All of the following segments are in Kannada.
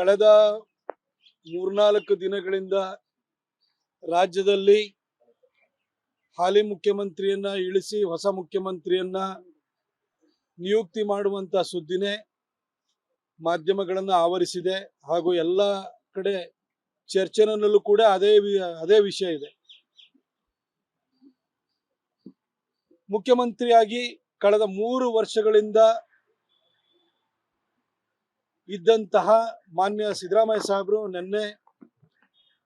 ಕಳೆದ 3-4 ದಿನಗಳಿಂದ ರಾಜ್ಯದಲ್ಲಿ ಹಾಲಿ ಮುಖ್ಯಮಂತ್ರಿಯನ್ನ ಇಳಿಸಿ ಹೊಸ ಮುಖ್ಯಮಂತ್ರಿಯನ್ನ ನಿಯುಕ್ತಿ ಮಾಡುವಂತ ಸುದ್ದಿನೇ ಮಾಧ್ಯಮಗಳನ್ನು ಆವರಿಸಿದೆ ಹಾಗೂ ಎಲ್ಲ ಕಡೆ ಚರ್ಚೆನಲ್ಲೂ ಕೂಡ ಅದೇ ವಿಷಯ ಇದೆ. ಮುಖ್ಯಮಂತ್ರಿಯಾಗಿ ಕಳೆದ 3 ವರ್ಷಗಳಿಂದ ಇದ್ದಂತಹ ಮಾನ್ಯ ಸಿದ್ದರಾಮಯ್ಯ ಸಾಹೇಬರು ನಿನ್ನೆ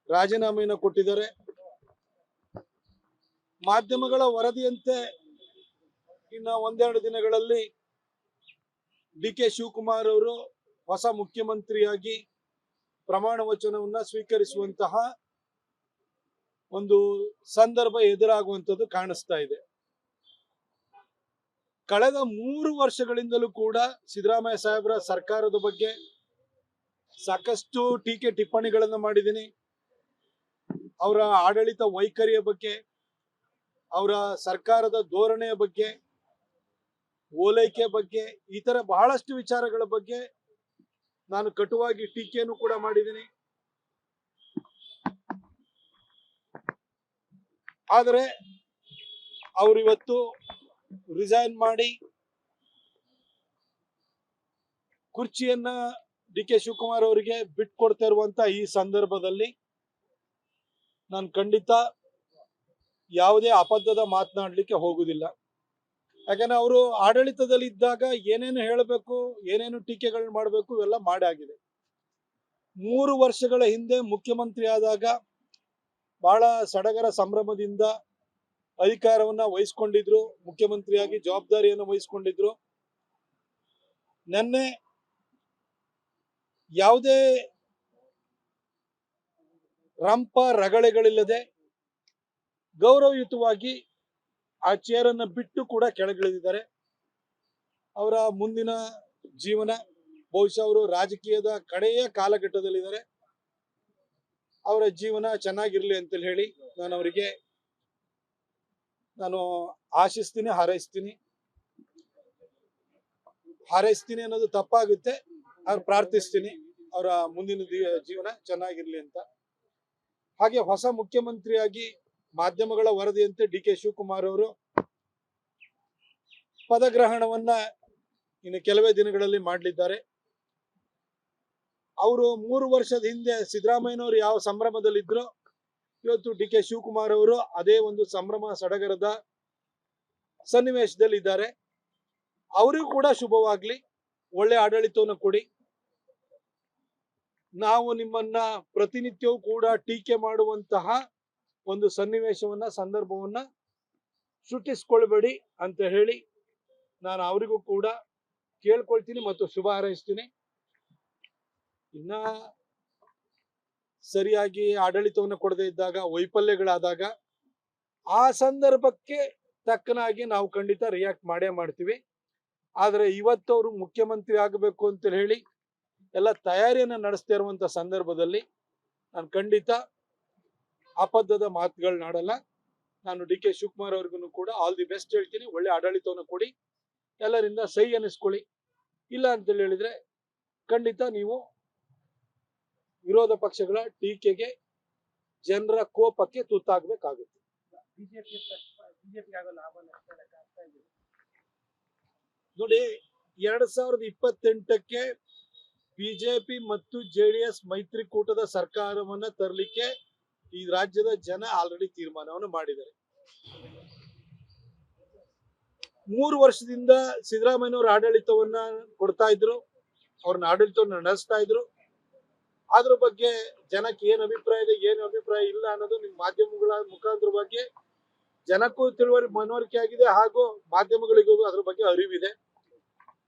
ರಾಜೀನಾಮೆಯನ್ನು ಕೊಟ್ಟಿದ್ದಾರೆ. ಮಾಧ್ಯಮಗಳ ವರದಿಯಂತೆ ಇನ್ನು ಒಂದೆರಡು ದಿನಗಳಲ್ಲಿ ಡಿ.ಕೆ. ಶಿವಕುಮಾರ್ ಅವರು ಹೊಸ ಮುಖ್ಯಮಂತ್ರಿಯಾಗಿ ಪ್ರಮಾಣ ವಚನವನ್ನ ಸ್ವೀಕರಿಸುವಂತಹ ಒಂದು ಸಂದರ್ಭ ಎದುರಾಗುವಂಥದ್ದು ಕಾಣಿಸ್ತಾ ಇದೆ. ಕಳೆದ 3 ವರ್ಷಗಳಿಂದಲೂ ಕೂಡ ಸಿದ್ದರಾಮಯ್ಯ ಸಾಹೇಬರ ಸರ್ಕಾರದ ಬಗ್ಗೆ ಸಾಕಷ್ಟು ಟೀಕೆ ಟಿಪ್ಪಣಿಗಳನ್ನು ಮಾಡಿದ್ದೀನಿ. ಅವರ ಆಡಳಿತ ವೈಖರಿಯ ಬಗ್ಗೆ, ಅವರ ಸರ್ಕಾರದ ಧೋರಣೆಯ ಬಗ್ಗೆ, ಓಲೈಕೆ ಬಗ್ಗೆ, ಈ ತರ ಬಹಳಷ್ಟು ವಿಚಾರಗಳ ಬಗ್ಗೆ ನಾನು ಕಟುವಾಗಿ ಟೀಕೆಯನ್ನು ಕೂಡ ಮಾಡಿದ್ದೀನಿ. ಆದರೆ ಅವರಿವತ್ತು ರಿಸೈನ್ ಮಾಡಿ ಕುರ್ಚಿಯನ್ನ ಡಿ.ಕೆ. ಶಿವಕುಮಾರ್ ಅವರಿಗೆ ಬಿಟ್ಕೊಡ್ತಾ ಇರುವಂತ ಈ ಸಂದರ್ಭದಲ್ಲಿ ನಾನು ಖಂಡಿತ ಯಾವುದೇ ಅಬದ್ಧದ ಮಾತನಾಡಲಿಕ್ಕೆ ಹೋಗುದಿಲ್ಲ. ಯಾಕಂದ್ರೆ ಅವರು ಆಡಳಿತದಲ್ಲಿ ಇದ್ದಾಗ ಏನೇನು ಹೇಳಬೇಕು, ಏನೇನು ಟೀಕೆಗಳನ್ನ ಮಾಡಬೇಕು ಇವೆಲ್ಲ ಮಾಡಾಗಿದೆ. 3 ವರ್ಷಗಳ ಹಿಂದೆ ಮುಖ್ಯಮಂತ್ರಿ ಆದಾಗ ಬಹಳ ಸಡಗರ ಸಂಭ್ರಮದಿಂದ ಅಧಿಕಾರವನ್ನ ವಹಿಸ್ಕೊಂಡಿದ್ರು, ಮುಖ್ಯಮಂತ್ರಿಯಾಗಿ ಜವಾಬ್ದಾರಿಯನ್ನು ವಹಿಸ್ಕೊಂಡಿದ್ರು. ನಿನ್ನೆ ಯಾವುದೇ ರಂಪ ರಗಳೆಗಳಿಲ್ಲದೆ ಗೌರವಯುತವಾಗಿ ಆ ಚೇರನ್ನ ಬಿಟ್ಟು ಕೂಡ ಕೆಳಗಿಳಿದಿದ್ದಾರೆ. ಅವರ ಮುಂದಿನ ಜೀವನ ಬಹುಶಃ ಅವರು ರಾಜಕೀಯದ ಕಡೆಯ ಕಾಲಘಟ್ಟದಲ್ಲಿದ್ದಾರೆ. ಅವರ ಜೀವನ ಚೆನ್ನಾಗಿರ್ಲಿ ಅಂತ ಹೇಳಿ ನಾನು ಆಶಿಸ್ತೀನಿ, ಹಾರೈಸ್ತೀನಿ ಅನ್ನೋದು ತಪ್ಪಾಗುತ್ತೆ. ಅವ್ರು ಪ್ರಾರ್ಥಿಸ್ತೀನಿ ಅವರ ಮುಂದಿನ ಜೀವನ ಚೆನ್ನಾಗಿರ್ಲಿ ಅಂತ. ಹಾಗೆ ಹೊಸ ಮುಖ್ಯಮಂತ್ರಿಯಾಗಿ ಮಾಧ್ಯಮಗಳ ವರದಿಯಂತೆ ಡಿ.ಕೆ. ಶಿವಕುಮಾರ್ ಅವರು ಪದಗ್ರಹಣವನ್ನ ಇನ್ನು ಕೆಲವೇ ದಿನಗಳಲ್ಲಿ ಮಾಡಲಿದ್ದಾರೆ. ಅವರು 3 ವರ್ಷದ ಹಿಂದೆ ಸಿದ್ದರಾಮಯ್ಯನವರು ಯಾವ ಸಂಭ್ರಮದಲ್ಲಿದ್ರು, ಇವತ್ತು ಡಿ.ಕೆ. ಶಿವಕುಮಾರ್ ಅವರು ಅದೇ ಒಂದು ಸಂಭ್ರಮ ಸಡಗರದ ಸನ್ನಿವೇಶದಲ್ಲಿ ಇದ್ದಾರೆ. ಅವರಿಗೂ ಕೂಡ ಶುಭವಾಗ್ಲಿ, ಒಳ್ಳೆ ಆಡಳಿತವನ್ನು ಕೊಡಿ. ನಾವು ನಿಮ್ಮನ್ನ ಪ್ರತಿನಿತ್ಯವೂ ಕೂಡ ಟೀಕೆ ಮಾಡುವಂತಹ ಒಂದು ಸನ್ನಿವೇಶವನ್ನ, ಸಂದರ್ಭವನ್ನ ಸೃಷ್ಟಿಸ್ಕೊಳ್ಬೇಡಿ ಅಂತ ಹೇಳಿ ನಾನು ಅವರಿಗೂ ಕೂಡ ಕೇಳ್ಕೊಳ್ತೀನಿ ಮತ್ತು ಶುಭ ಹಾರೈಸ್ತೀನಿ. ಇನ್ನ ಸರಿಯಾಗಿ ಆಡಳಿತವನ್ನು ಕೊಡದೇ ಇದ್ದಾಗ, ವೈಫಲ್ಯಗಳಾದಾಗ ಆ ಸಂದರ್ಭಕ್ಕೆ ತಕ್ಕನಾಗಿ ನಾವು ಖಂಡಿತ ರಿಯಾಕ್ಟ್ ಮಾಡೇ ಮಾಡ್ತೀವಿ. ಆದ್ರೆ ಇವತ್ತು ಅವರು ಮುಖ್ಯಮಂತ್ರಿ ಆಗಬೇಕು ಅಂತ ಹೇಳಿ ಎಲ್ಲ ತಯಾರಿಯನ್ನ ನಡೆಸ್ತಾ ಇರುವಂತ ಸಂದರ್ಭದಲ್ಲಿ ನಾನು ಖಂಡಿತ ಅಬದ್ಧದ ಮಾತುಗಳನ್ನಾಡಲ್ಲ. ನಾನು ಡಿ.ಕೆ. ಶಿವಕುಮಾರ್ ಅವ್ರಿಗೂ ಕೂಡ ಆಲ್ ದಿ ಬೆಸ್ಟ್ ಹೇಳ್ತೀನಿ. ಒಳ್ಳೆ ಆಡಳಿತವನ್ನು ಕೊಡಿ, ಎಲ್ಲರಿಂದ ಸಹಿ ಅನ್ನಿಸ್ಕೊಳ್ಳಿ. ಇಲ್ಲ ಅಂತ ಹೇಳಿದ್ರೆ ಖಂಡಿತ ನೀವು ವಿರೋಧ ಪಕ್ಷಗಳ ಟೀಕೆಗೆ, ಜನರ ಕೋಪಕ್ಕೆ ತುತ್ತಾಗಬೇಕಾಗುತ್ತೆ. ನೋಡಿ, 2028ಕ್ಕೆ ಬಿಜೆಪಿ ಮತ್ತು ಜೆಡಿಎಸ್ ಮೈತ್ರಿಕೂಟದ ಸರ್ಕಾರವನ್ನ ತರಲಿಕ್ಕೆ ಈ ರಾಜ್ಯದ ಜನ ಆಲ್ರೆಡಿ ತೀರ್ಮಾನವನ್ನು ಮಾಡಿದ್ದಾರೆ. 3 ವರ್ಷದಿಂದ ಸಿದ್ದರಾಮಯ್ಯನವರು ಆಡಳಿತವನ್ನ ಕೊಡ್ತಾ ಇದ್ರು, ಅವ್ರನ್ನ ಆಡಳಿತವನ್ನ ನಡೆಸ್ತಾ ಇದ್ರು. ಅದ್ರ ಬಗ್ಗೆ ಜನಕ್ಕೆ ಏನ್ ಅಭಿಪ್ರಾಯ ಇದೆ, ಏನ್ ಅಭಿಪ್ರಾಯ ಇಲ್ಲ ಅನ್ನೋದು ನಿಮ್ಮ ಮಾಧ್ಯಮಗಳ ಮುಖಾಂತರವಾಗಿ ಜನಕ್ಕೂ ಮನವರಿಕೆ ಆಗಿದೆ, ಹಾಗೂ ಮಾಧ್ಯಮಗಳಿಗೂ ಅದ್ರ ಬಗ್ಗೆ ಅರಿವಿದೆ.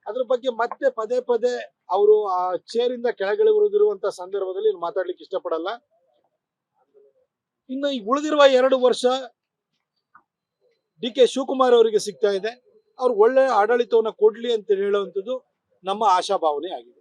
ಅದ್ರ ಬಗ್ಗೆ ಮತ್ತೆ ಪದೇ ಪದೇ ಅವರು ಆ ಚೇರಿಂದ ಕೆಳಗಿಳಿದಿರುವಂತ ಸಂದರ್ಭದಲ್ಲಿ ಮಾತಾಡ್ಲಿಕ್ಕೆ ಇಷ್ಟಪಡಲ್ಲ. ಇನ್ನು ಈ ಉಳಿದಿರುವ 2 ವರ್ಷ ಡಿ.ಕೆ. ಶಿವಕುಮಾರ್ ಅವರಿಗೆ ಸಿಗ್ತಾ ಇದೆ. ಅವ್ರು ಒಳ್ಳೆ ಆಡಳಿತವನ್ನ ಕೊಡ್ಲಿ ಅಂತ ಹೇಳುವಂಥದ್ದು ನಮ್ಮ ಆಶಾಭಾವನೆ ಆಗಿದೆ.